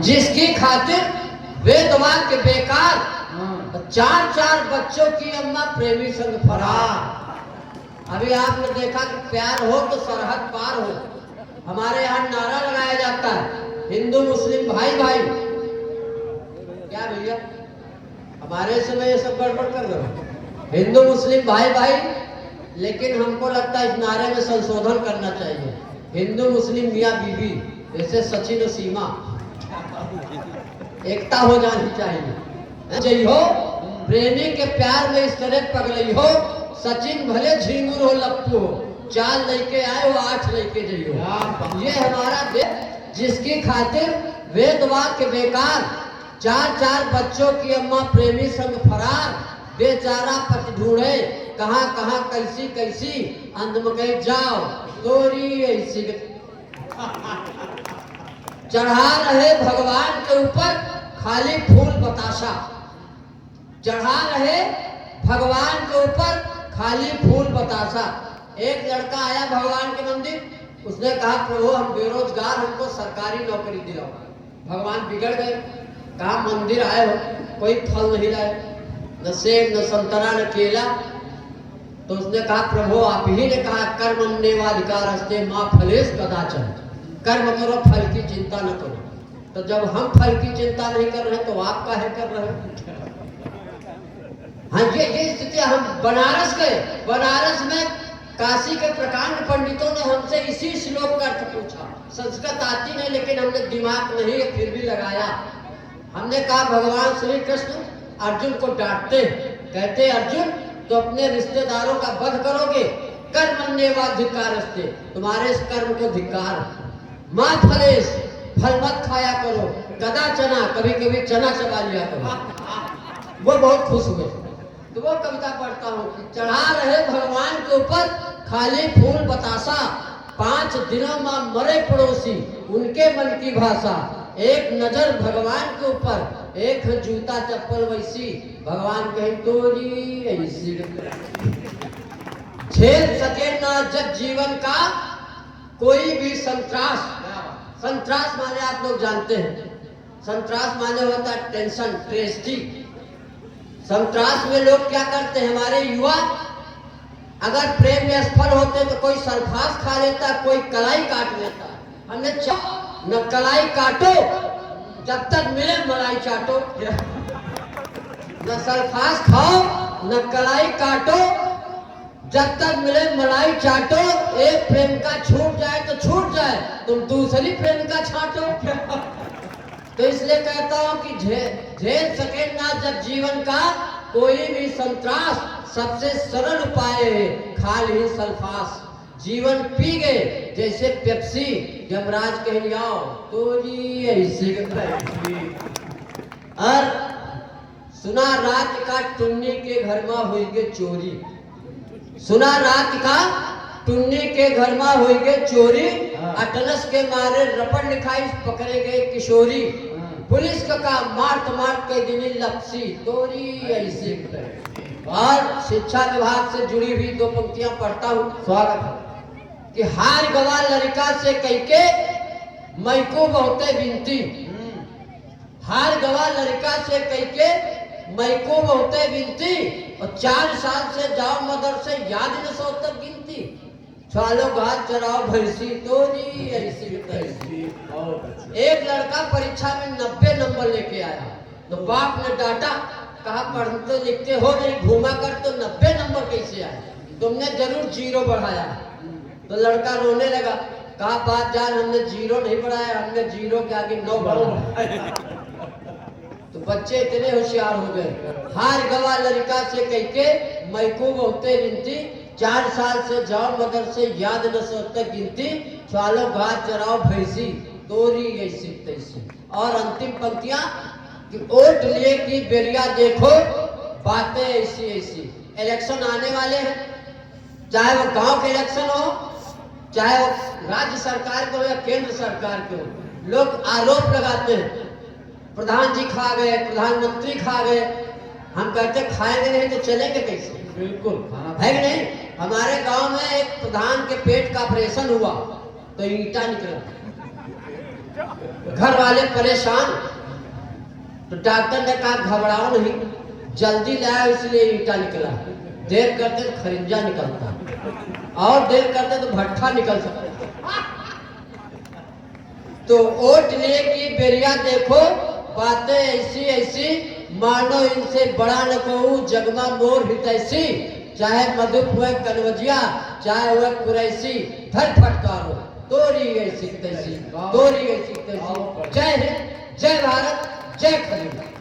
जिसकी खातिर वेद वाक्य बेकार, चार चार बच्चों की अम्मा प्रेमी संग फरार। अभी आपने देखा कि प्यार हो तो सरहद पार हो। हमारे यहाँ नारा लगाया जाता है, हिंदू मुस्लिम भाई भाई। क्या भैया, हमारे समय ये सब गड़बड़ कर रहे हो, हिंदू मुस्लिम भाई भाई। लेकिन हमको लगता है इस नारे में संशोधन करना चाहिए, हिंदू मुस्लिम मियाँ बीवी, जैसे सचिन और सीमा, एकता हो जानी चाहिए। जय हो प्रेमी के प्यार में इस तरह पगलई हो, सचिन भले झिंगुर हो लप्पू हो, 4 लेके आए हो 8 लेके जाइयो। ये हमारा देश जिसकी खातिर वेद वाक्य बेकार, 4 बच्चों की अम्मा प्रेमी संग फरार। बेचारा पति ढूंढे कहाँ कहाँ कैसी कैसी, अंत में कह जाओ तोरी ऐसी। चढ़ा रहे भगवान के ऊपर खाली फूल बताशा, चढ़ा रहे भगवान के ऊपर खाली फूल बताशा। एक लड़का आया भगवान के मंदिर, उसने कहा प्रभु हम बेरोजगार, हमको सरकारी नौकरी दिलाओ। भगवान बिगड़ गए, कहा मंदिर आए हो कोई फल नहीं लाए, न सेब न संतरा न केला। तो उसने कहा प्रभु आप ही ने कहा कर्मण्येवाधिकार अस्ते मां फलेश कदाचन, कर्म करो फल की चिंता न करो। तो जब हम फल की चिंता नहीं कर रहे तो आप काहे कर रहे हैं? हाँ ये स्थिति। हम बनारस गए, बनारस में काशी के प्रकांड पंडितों ने हमसे इसी श्लोक का अर्थ पूछा। संस्कृत आती नहीं लेकिन हमने दिमाग नहीं फिर भी लगाया। हमने कहा भगवान श्री कृष्ण अर्जुन को डांटते, कहते अर्जुन तो अपने रिश्तेदारों का वध करोगे, कर्मण्येवाधिकारस्ते, तुम्हारे इस कर्म को धिक्कार। मां फलेश, फल मत खाया करो, कदाचना, कभी कभी चना चबा लिया करो। वो बहुत खुश हुए। तो वो कविता पढ़ता हूँ, चढ़ा रहे भगवान के ऊपर खाली फूल बतासा, 5 दिनों में मरे पड़ोसी उनके मन की भाषा। एक नजर भगवान के ऊपर, एक जूता चप्पल वैसी, भगवान कहीं तोरी ऐसी। झेल सके ना जग जीवन का कोई भी संत्रास। संत्रास माने आप लोग जानते हैं, संत्रास माने होता है टेंशन, ट्रेजेडी। संत्रास में लोग क्या करते हैं, हमारे युवा अगर प्रेम में असफल होते तो कोई सल्फास खा लेता, कोई कलाई काट लेता। हमने न कलाई काटो जब तक मिले मलाई चाटो, न सल्फास खाओ न कलाई काटो जब तक मिले मलाई चाटो। एक प्रेम का छूट जाए तो छूट जाए, तुम दूसरी प्रेम का छाटो। तो इसलिए कहता हूं कि झेल सके ना जब जीवन का कोई भी संत्रास, सबसे सरल उपाय है खाल ही सल्फास। जीवन पी गए जैसे पेप्सी, यमराज कह आओ तोरी ऐसे। और सुना रात का टुन्नी के घर में हुई के चोरी, सुना रात का टुन्नी के घर में हुई के चोरी। अटलस के मारे रपट लिखाई पकड़े गए किशोरी। पुलिस का काम मार्ट मार्ट के दिनी लपसी तोरी ऐसी। और शिक्षा विभाग से जुड़ी हुई 2 पंक्तियां पढ़ता हूँ, स्वागत है। कि हार गवा लड़का से कह के मैको बहुते बिनती, हार गवा लड़का से कह के मैको बहुते बिनती। और 4 साल से जाओ मदर से याद न सो तक गिनती, चालो घाट चराओ भैंसी तोरी ऐसी तैसी। एक लड़का परीक्षा में 90 नंबर लेके आया, तो बाप ने डांटा, कहा पढ़ते लिखते हो नहीं, घूमा कर तो 90 नंबर कैसे आए, तुमने जरूर 0 बढ़ाया। तो लड़का रोने लगा, कहा बात जान हमने 0 नहीं बढ़ाया, हमने 0 के आगे 9 बढ़ाया। तो बच्चे इतने होशियार हो गए। हार गवा लड़का से कह के मैको बहुते बिनती, 4 साल से जाओ मदर से याद न सो तक गिनती। चालो घाट चराओ भैंसी तोरी ऐसी तैसी। और अंतिम पंक्तियां कि वोट लिए की बेरिया देखो बातें ऐसी ऐसी। इलेक्शन आने वाले हैं, चाहे वो गांव के इलेक्शन हो, चाहे वो राज्य सरकार के हो या केंद्र सरकार के हो। लोग आरोप लगाते हैं प्रधान जी खा गए, प्रधानमंत्री खा गए। हम कहते खाएंगे नहीं तो चलेंगे कैसे? बिल्कुल है कि नहीं। हमारे गांव में एक प्रधान के पेट का ऑपरेशन हुआ तो ईंटा निकला। घर वाले परेशान। तो डॉक्टर ने कहा घबराओ नहीं, जल्दी लाया इसलिए ईटा निकला, देर करते तो खरिंजा निकलता और देर करते तो भट्ठा निकल सकता। तो ओट लिए की बेरिया देखो, बातें ऐसी ऐसी मानो इनसे बड़ा न कहूँ जगमा मोर हितैसी, चाहे मधुप हुए कनवजिया चाहे हुए कुरैसी, धर फटकारो तोरी ऐसी तैसी, तोरी ऐसी तैसी। जय हिंद, जय भारत, जय खलील।